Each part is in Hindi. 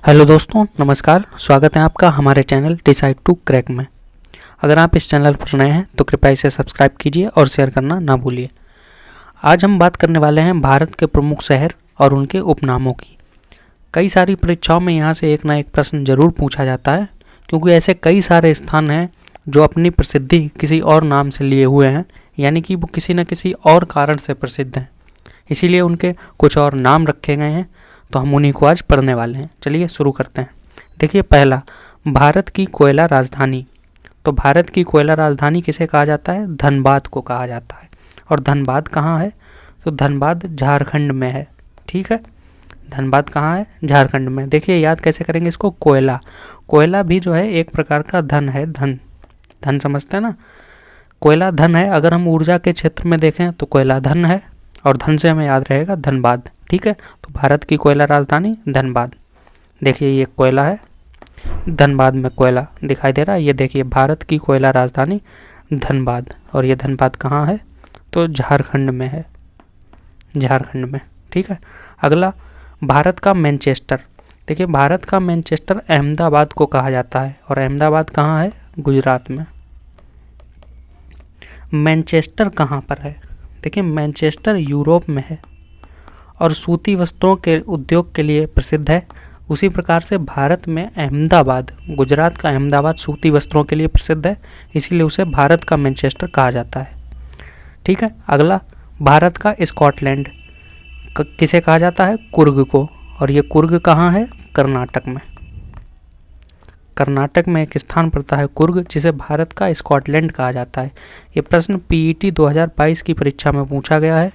हेलो दोस्तों, नमस्कार। स्वागत है आपका हमारे चैनल डिसाइड टू क्रैक में। अगर आप इस चैनल पर नए हैं तो कृपया इसे सब्सक्राइब कीजिए और शेयर करना ना भूलिए। आज हम बात करने वाले हैं भारत के प्रमुख शहर और उनके उपनामों की। कई सारी परीक्षाओं में यहाँ से एक ना एक प्रश्न जरूर पूछा जाता है, क्योंकि ऐसे कई सारे स्थान हैं जो अपनी प्रसिद्धि किसी और नाम से लिए हुए हैं, यानी कि वो किसी न किसी और कारण से प्रसिद्ध हैं, इसीलिए उनके कुछ और नाम रखे गए हैं। तो हम उन्हीं को आज पढ़ने वाले हैं। चलिए शुरू करते हैं। देखिए, पहला, भारत की कोयला राजधानी। तो भारत की कोयला राजधानी किसे कहा जाता है? धनबाद को कहा जाता है। और धनबाद कहाँ है? तो धनबाद झारखंड में है। ठीक है, धनबाद कहाँ है? झारखंड में। देखिए, याद कैसे करेंगे इसको? कोयला, कोयला भी जो है एक प्रकार का धन है। धन, धन समझते हैं ना? कोयला धन है। अगर हम ऊर्जा के क्षेत्र में देखें तो कोयला धन है, और धन से हमें याद रहेगा धनबाद। ठीक है, तो भारत की कोयला राजधानी धनबाद। देखिए, ये कोयला है, धनबाद में कोयला दिखाई दे रहा है। ये देखिए, भारत की कोयला राजधानी धनबाद। और ये धनबाद कहाँ है? तो झारखंड में है, झारखंड में। ठीक है, अगला, भारत का मैनचेस्टर। देखिए, भारत का मैनचेस्टर अहमदाबाद को कहा जाता है। और अहमदाबाद कहाँ है? गुजरात में। मैनचेस्टर कहाँ पर है? देखिए, मैनचेस्टर यूरोप में है और सूती वस्त्रों के उद्योग के लिए प्रसिद्ध है। उसी प्रकार से भारत में अहमदाबाद, गुजरात का अहमदाबाद सूती वस्त्रों के लिए प्रसिद्ध है, इसीलिए उसे भारत का मैनचेस्टर कहा जाता है। ठीक है, अगला, भारत का स्कॉटलैंड किसे कहा जाता है? कुर्ग को। और ये कुर्ग कहाँ है? कर्नाटक में। कर्नाटक में एक स्थान पड़ता है कुर्ग, जिसे भारत का स्कॉटलैंड कहा जाता है। ये प्रश्न पीईटी 2022 की परीक्षा में पूछा गया है।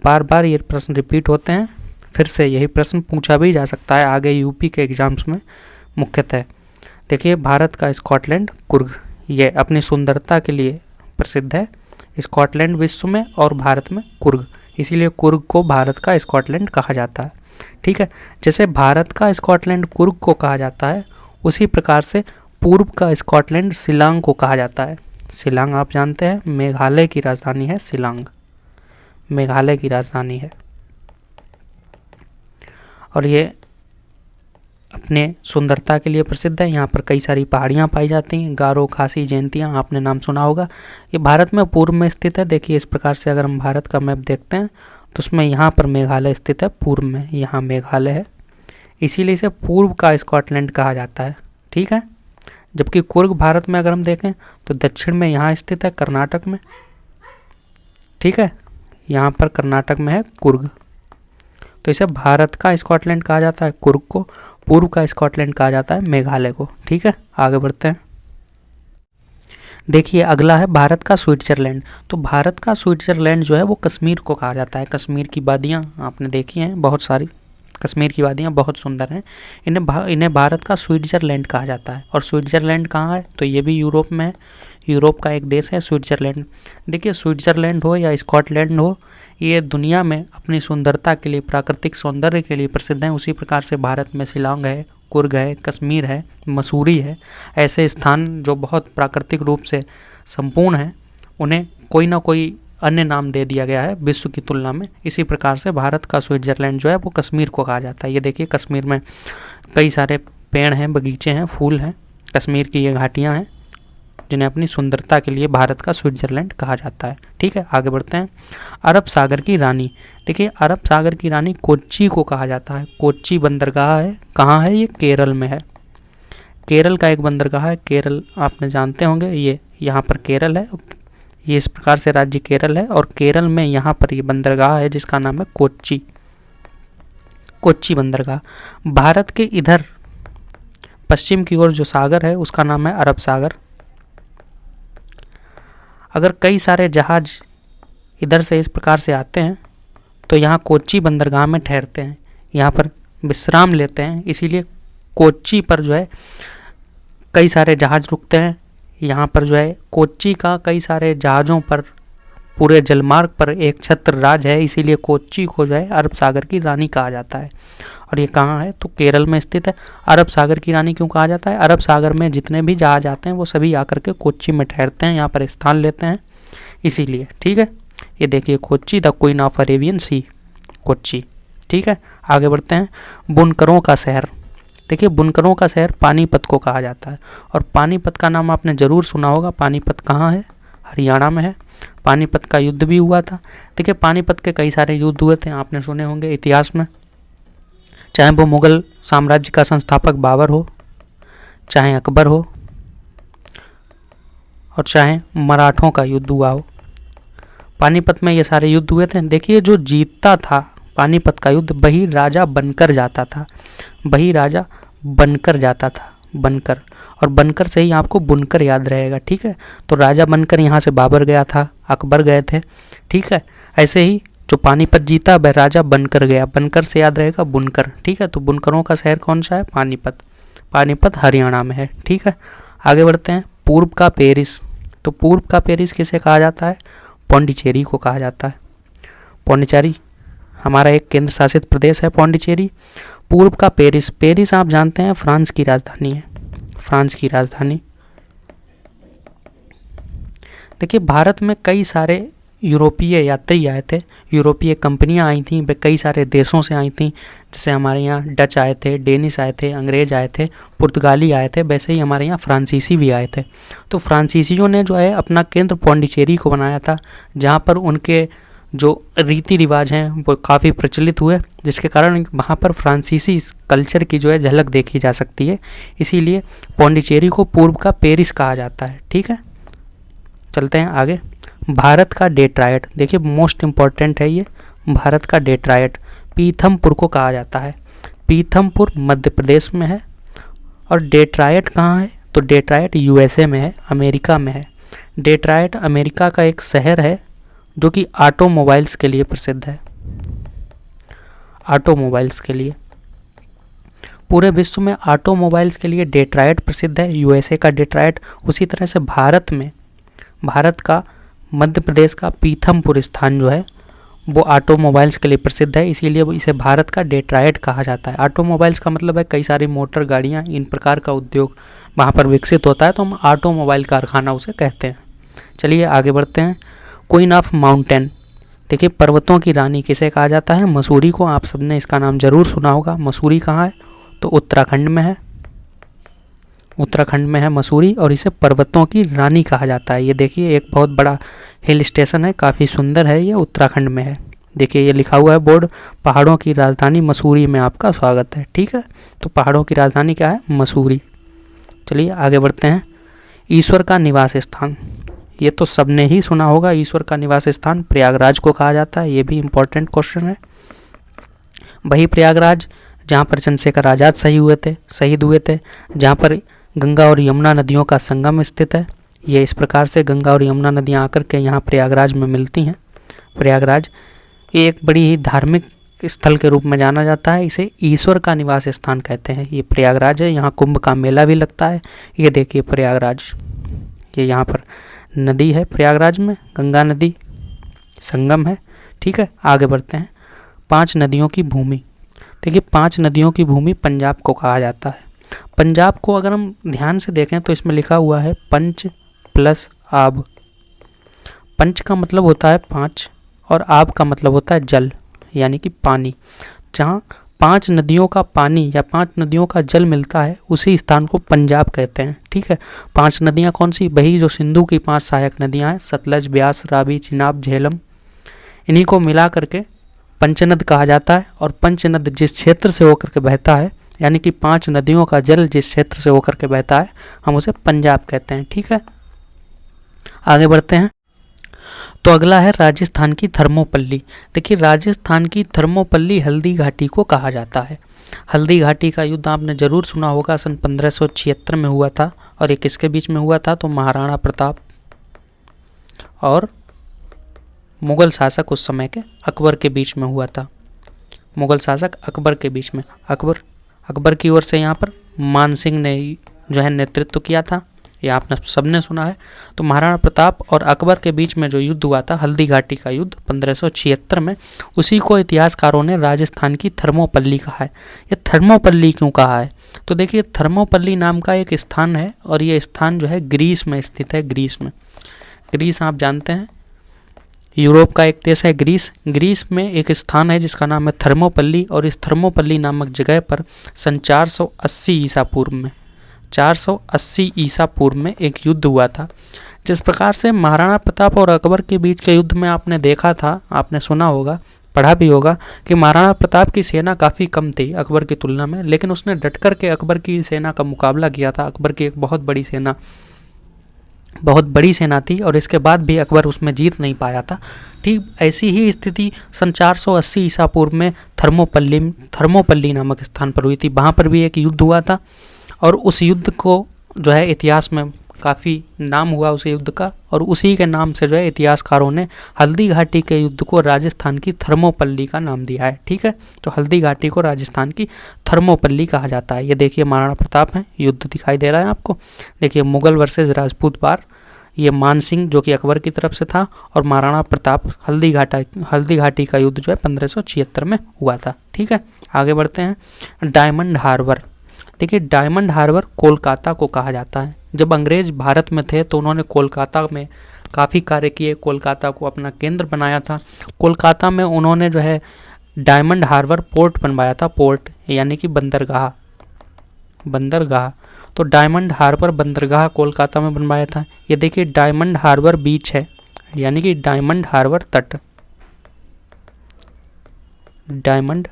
बार बार ये प्रश्न रिपीट होते हैं, फिर से यही प्रश्न पूछा भी जा सकता है आगे यूपी के एग्जाम्स में मुख्यतः। देखिए, भारत का स्कॉटलैंड कुर्ग, ये अपनी सुंदरता के लिए प्रसिद्ध है। स्कॉटलैंड विश्व में और भारत में कुर्ग, इसीलिए कुर्ग को भारत का स्कॉटलैंड कहा जाता है। ठीक है, जैसे भारत का स्कॉटलैंड कुर्ग को कहा जाता है, उसी प्रकार से पूर्व का स्कॉटलैंड शिलांग को कहा जाता है। शिलांग आप जानते हैं, मेघालय की राजधानी है शिलांग, मेघालय की राजधानी है। और ये अपने सुंदरता के लिए प्रसिद्ध है। यहाँ पर कई सारी पहाड़ियाँ पाई जाती हैं, गारो, खासी, जयंतियाँ, आपने नाम सुना होगा। ये भारत में पूर्व में स्थित है। देखिए, इस प्रकार से अगर हम भारत का मैप देखते हैं तो उसमें यहाँ पर मेघालय स्थित है, पूर्व में यहाँ मेघालय है, इसीलिए इसे पूर्व का स्कॉटलैंड कहा जाता है। ठीक है, जबकि कुर्ग भारत में अगर हम देखें तो दक्षिण में यहाँ स्थित है, कर्नाटक में। ठीक है, यहाँ पर कर्नाटक में है कुर्ग, तो इसे भारत का स्कॉटलैंड कहा जाता है कुर्ग को, पूर्व का स्कॉटलैंड कहा जाता है मेघालय को। ठीक है, आगे बढ़ते हैं। देखिए, अगला है भारत का स्विट्जरलैंड। तो भारत का स्विट्जरलैंड जो है वो कश्मीर को कहा जाता है। कश्मीर की वादियाँ आपने देखी हैं, बहुत सारी कश्मीर की वादियाँ बहुत सुंदर हैं। इन्हें भारत का स्विट्जरलैंड कहा जाता है। और स्विट्जरलैंड कहाँ है? तो ये भी यूरोप में है, यूरोप का एक देश है स्विट्जरलैंड। देखिए, स्विट्जरलैंड हो या स्कॉटलैंड हो, ये दुनिया में अपनी सुंदरता के लिए, प्राकृतिक सौंदर्य के लिए प्रसिद्ध हैं। उसी प्रकार से भारत में शिलांग है, कुर्ग है, कश्मीर है, मसूरी है। ऐसे स्थान जो बहुत प्राकृतिक रूप से संपूर्ण हैं, उन्हें कोई ना कोई अन्य नाम दे दिया गया है विश्व की तुलना में। इसी प्रकार से भारत का स्विट्जरलैंड जो है वो कश्मीर को कहा जाता है। ये देखिए, कश्मीर में कई सारे पेड़ हैं, बगीचे हैं, फूल हैं। कश्मीर की ये घाटियाँ हैं जिन्हें अपनी सुंदरता के लिए भारत का स्विट्जरलैंड कहा जाता है। ठीक है, आगे बढ़ते हैं। अरब सागर की रानी। देखिए, अरब सागर की रानी कोच्चि को कहा जाता है। कोच्चि बंदरगाह है, कहाँ है? ये केरल में है। केरल का एक बंदरगाह है, केरल आपने जानते होंगे, ये यहाँ पर केरल है। ये इस प्रकार से राज्य केरल है, और केरल में यहाँ पर ये बंदरगाह है जिसका नाम है कोच्चि, कोच्चि बंदरगाह। भारत के इधर पश्चिम की ओर जो सागर है उसका नाम है अरब सागर। अगर कई सारे जहाज इधर से इस प्रकार से आते हैं तो यहाँ कोच्चि बंदरगाह में ठहरते हैं, यहाँ पर विश्राम लेते हैं, इसीलिए कोच्चि पर जो है कई सारे जहाज रुकते हैं। यहाँ पर जो है कोच्चि का कई सारे जहाज़ों पर, पूरे जलमार्ग पर एक छत्र राज है, इसीलिए कोच्चि को जो है अरब सागर की रानी कहा जाता है। और ये कहाँ है? तो केरल में स्थित है। अरब सागर की रानी क्यों कहा जाता है? अरब सागर में जितने भी जहाज आते हैं वो सभी आकर के कोच्चि में ठहरते हैं, यहाँ पर स्थान लेते हैं, इसीलिए। ठीक है, ये देखिए, Kochi the queen of Arabian Sea, Kochi. ठीक है, आगे बढ़ते हैं। बुनकरों का शहर। देखिए बुनकरों का शहर पानीपत को कहा जाता है। और पानीपत का नाम आपने ज़रूर सुना होगा। पानीपत कहाँ है? हरियाणा में है। पानीपत का युद्ध भी हुआ था। देखिए पानीपत के कई सारे युद्ध हुए थे, आपने सुने होंगे इतिहास में, चाहे वो मुगल साम्राज्य का संस्थापक बाबर हो, चाहे अकबर हो, और चाहे मराठों का युद्ध हुआ हो। पानीपत में ये सारे युद्ध हुए थे। देखिए जो जीतता था पानीपत का युद्ध वही राजा बनकर जाता था, वही राजा बनकर जाता था, बनकर, और बनकर से ही आपको बुनकर याद रहेगा। ठीक है, तो राजा बनकर यहाँ से बाबर गया था, अकबर गए थे। ठीक है, ऐसे ही जो पानीपत जीता वह राजा बनकर गया, बनकर से याद रहेगा बुनकर। ठीक है, तो बुनकरों का शहर कौन सा है? पानीपत। पानीपत हरियाणा में है। ठीक है, आगे बढ़ते हैं। पूर्व का पेरिस, तो पूर्व का पेरिस किसे कहा जाता है? पौंडीचेरी को कहा जाता है। पौंडीचेरी हमारा एक केंद्र शासित प्रदेश है पौंडीचेरी। पूर्व का पेरिस, पेरिस आप जानते हैं फ्रांस की राजधानी है, फ्रांस की राजधानी। देखिए भारत में कई सारे यूरोपीय यात्री आए थे, यूरोपीय कंपनियां आई थीं, वे कई सारे देशों से आई थीं। जैसे हमारे यहाँ डच आए थे, डेनिश आए थे, अंग्रेज आए थे, पुर्तगाली आए थे, वैसे ही हमारे यहाँ फ्रांसीसी भी आए थे। तो फ्रांसीसियों ने जो है अपना केंद्र पौंडीचेरी को बनाया था, जहाँ पर उनके जो रीति रिवाज हैं वो काफ़ी प्रचलित हुए, जिसके कारण वहाँ पर फ्रांसीसी कल्चर की जो है झलक देखी जा सकती है। इसीलिए पौंडीचेरी को पूर्व का पेरिस कहा जाता है। ठीक है, चलते हैं आगे। भारत का डेट्रायट, देखिए मोस्ट इम्पॉर्टेंट है ये, भारत का डेट्रायट पीथमपुर को कहा जाता है। पीथमपुर मध्य प्रदेश में है। और डेट्रायट कहाँ है? तो डेट्रायट यूएसए में है, अमेरिका में है। डेट्रायट अमेरिका का एक शहर है जो कि ऑटोमोबाइल्स के लिए प्रसिद्ध है, ऑटोमोबाइल्स के लिए। पूरे विश्व में ऑटोमोबाइल्स के लिए डेट्रायट प्रसिद्ध है, यूएसए का डेट्रायट। उसी तरह से भारत में, भारत का मध्य प्रदेश का पीथमपुर स्थान जो है वो ऑटोमोबाइल्स के लिए प्रसिद्ध है, इसीलिए इसे भारत का डेट्रायट कहा जाता है। ऑटोमोबाइल्स का मतलब है कई सारी मोटर गाड़ियाँ, इन प्रकार का उद्योग वहाँ पर विकसित होता है, तो हम ऑटोमोबाइल कारखाना उसे कहते हैं। चलिए आगे बढ़ते हैं। क्वीन ऑफ माउंटेन, देखिए पर्वतों की रानी किसे कहा जाता है? मसूरी को। आप सबने इसका नाम जरूर सुना होगा। मसूरी कहाँ है? तो उत्तराखंड में है, उत्तराखंड में है मसूरी, और इसे पर्वतों की रानी कहा जाता है। ये देखिए एक बहुत बड़ा हिल स्टेशन है, काफ़ी सुंदर है, ये उत्तराखंड में है। देखिए ये लिखा हुआ है बोर्ड, पहाड़ों की राजधानी मसूरी में आपका स्वागत है। ठीक है, तो पहाड़ों की राजधानी क्या है? मसूरी। चलिए आगे बढ़ते हैं। ईश्वर का निवास स्थान, ये तो सबने ही सुना होगा, ईश्वर का निवास स्थान प्रयागराज को कहा जाता है। ये भी इम्पोर्टेंट क्वेश्चन है। वही प्रयागराज जहाँ पर चंद्रशेखर आज़ाद शहीद हुए थे, जहाँ पर गंगा और यमुना नदियों का संगम स्थित है। ये इस प्रकार से गंगा और यमुना नदियाँ आकर के यहाँ प्रयागराज में मिलती हैं। प्रयागराज ये एक बड़ी ही धार्मिक स्थल के रूप में जाना जाता है, इसे ईश्वर का निवास स्थान कहते हैं। ये प्रयागराज है, यहाँ कुंभ का मेला भी लगता है। ये देखिए प्रयागराज, ये यहाँ पर नदी है प्रयागराज में, गंगा नदी संगम है। ठीक है, आगे बढ़ते हैं। 5 नदियों की भूमि, देखिए 5 नदियों की भूमि पंजाब को कहा जाता है। पंजाब को अगर हम ध्यान से देखें तो इसमें लिखा हुआ है पंच प्लस आब। पंच का मतलब होता है 5 और आब का मतलब होता है जल, यानी कि पानी। जहाँ 5 नदियों का पानी या 5 नदियों का जल मिलता है उसी स्थान को पंजाब कहते हैं। ठीक है, 5 नदियाँ कौन सी? वही जो सिंधु की 5 सहायक नदियाँ हैं, सतलज, ब्यास, रावी, चिनाब, झेलम, इन्हीं को मिला करके पंचनद कहा जाता है। और पंचनद जिस क्षेत्र से होकर के बहता है, यानी कि 5 नदियों का जल जिस क्षेत्र से होकर के बहता है, हम उसे पंजाब कहते हैं। ठीक है, आगे बढ़ते हैं। तो अगला है राजस्थान की थर्मोपल्ली। देखिए राजस्थान की थर्मोपल्ली हल्दी घाटी को कहा जाता है। हल्दी घाटी का युद्ध आपने जरूर सुना होगा, सन 1576 में हुआ था। और ये किसके बीच में हुआ था? तो महाराणा प्रताप और मुगल शासक उस समय के अकबर के बीच में हुआ था। मुगल शासक अकबर के बीच में, अकबर की ओर से यहाँ पर मान सिंह ने जो है नेतृत्व किया था, ये आपने सबने सुना है। तो महाराणा प्रताप और अकबर के बीच में जो युद्ध हुआ था, हल्दी घाटी का युद्ध 1576 में, उसी को इतिहासकारों ने राजस्थान की थर्मोपल्ली कहा है। ये थर्मोपल्ली क्यों कहा है? तो देखिए थर्मोपल्ली नाम का एक स्थान है, और ये स्थान जो है ग्रीस में स्थित है। ग्रीस में, ग्रीस आप जानते हैं यूरोप का एक देश है ग्रीस। ग्रीस में एक स्थान है जिसका नाम है थर्मोपल्ली, और इस थर्मोपल्ली नामक जगह पर सन 480 ईसा पूर्व में 480 ईसा पूर्व में एक युद्ध हुआ था। जिस प्रकार से महाराणा प्रताप और अकबर के बीच के युद्ध में आपने देखा था, आपने सुना होगा, पढ़ा भी होगा कि महाराणा प्रताप की सेना काफ़ी कम थी अकबर की तुलना में, लेकिन उसने डट कर के अकबर की सेना का मुकाबला किया था। अकबर की एक बहुत बड़ी सेना थी और इसके बाद भी अकबर उसमें जीत नहीं पाया था। ठीक ऐसी ही स्थिति सन 480 ईसा पूर्व में थर्मोपल्ली नामक स्थान पर हुई थी। वहाँ पर भी एक युद्ध हुआ था और उस युद्ध को जो है इतिहास में काफ़ी नाम हुआ उस युद्ध का, और उसी के नाम से जो है इतिहासकारों ने हल्दी घाटी के युद्ध को राजस्थान की थर्मोपल्ली का नाम दिया है। ठीक है, तो हल्दी घाटी को राजस्थान की थर्मोपल्ली कहा जाता है। ये देखिए महाराणा प्रताप है, युद्ध दिखाई दे रहा है आपको। देखिए मुगल वर्सेस राजपूत वार, ये मानसिंह जो कि अकबर की तरफ से था, और महाराणा प्रताप हल्दी घाटी का युद्ध जो है 1576 में हुआ था। ठीक है, आगे बढ़ते हैं। डायमंड हार्बर। देखिए डायमंड हार्बर कोलकाता को कहा जाता है। जब अंग्रेज भारत में थे तो उन्होंने कोलकाता में काफ़ी कार्य किए, कोलकाता को अपना केंद्र बनाया था। कोलकाता में उन्होंने जो है डायमंड हार्बर पोर्ट बनवाया था, पोर्ट यानी कि बंदरगाह। तो डायमंड हार्बर बंदरगाह कोलकाता में बनवाया था। ये देखिए डायमंड हार्बर बीच है, यानी कि डायमंड हार्बर तट, डायमंड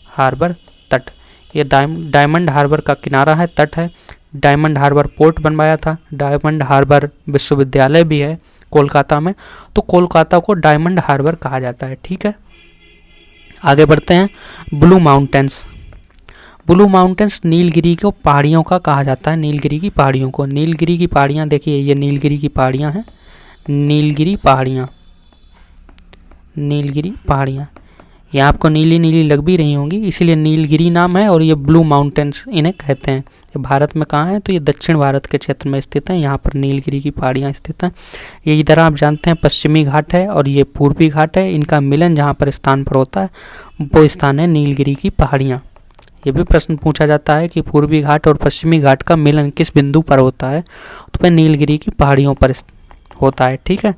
हार्बर तट, ये डायमंड हार्बर का किनारा है, तट है। डायमंड हार्बर पोर्ट बनवाया था। डायमंड हार्बर विश्वविद्यालय भी है कोलकाता में, तो कोलकाता को डायमंड हार्बर कहा जाता है। ठीक है, आगे बढ़ते हैं। Blue mountains. Blue mountains Nilgiri को पहाड़ियों का कहा जाता है, नीलगिरी की पहाड़ियों को। नीलगिरी की पहाड़ियाँ देखिए, ये नीलगिरी की पहाड़ियाँ हैं, नीलगिरी पहाड़ियाँ ये आपको नीली नीली लग भी रही होंगी, इसीलिए नीलगिरी नाम है। और ये ब्लू माउंटेन्स इन्हें कहते हैं। ये भारत में कहाँ है, तो ये दक्षिण भारत के क्षेत्र में स्थित है। यहाँ पर नीलगिरी की पहाड़ियाँ स्थित हैं। ये इधर आप जानते हैं पश्चिमी घाट है और ये पूर्वी घाट है। इनका मिलन जहाँ पर स्थान पर होता है वो स्थान है नीलगिरी की पहाड़ियाँ। ये भी प्रश्न पूछा जाता है कि पूर्वी घाट और पश्चिमी घाट का मिलन किस बिंदु पर होता है, तो वह नीलगिरी की पहाड़ियों पर होता है। ठीक है,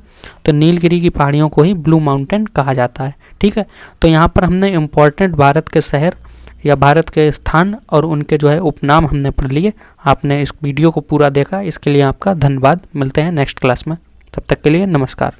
तो नीलगिरी की पहाड़ियों को ही ब्लू माउंटेन कहा जाता है। ठीक है, तो यहाँ पर हमने इम्पोर्टेंट भारत के शहर या भारत के स्थान और उनके जो है उपनाम हमने पढ़ लिए। आपने इस वीडियो को पूरा देखा, इसके लिए आपका धन्यवाद। मिलते हैं नेक्स्ट क्लास में, तब तक के लिए नमस्कार।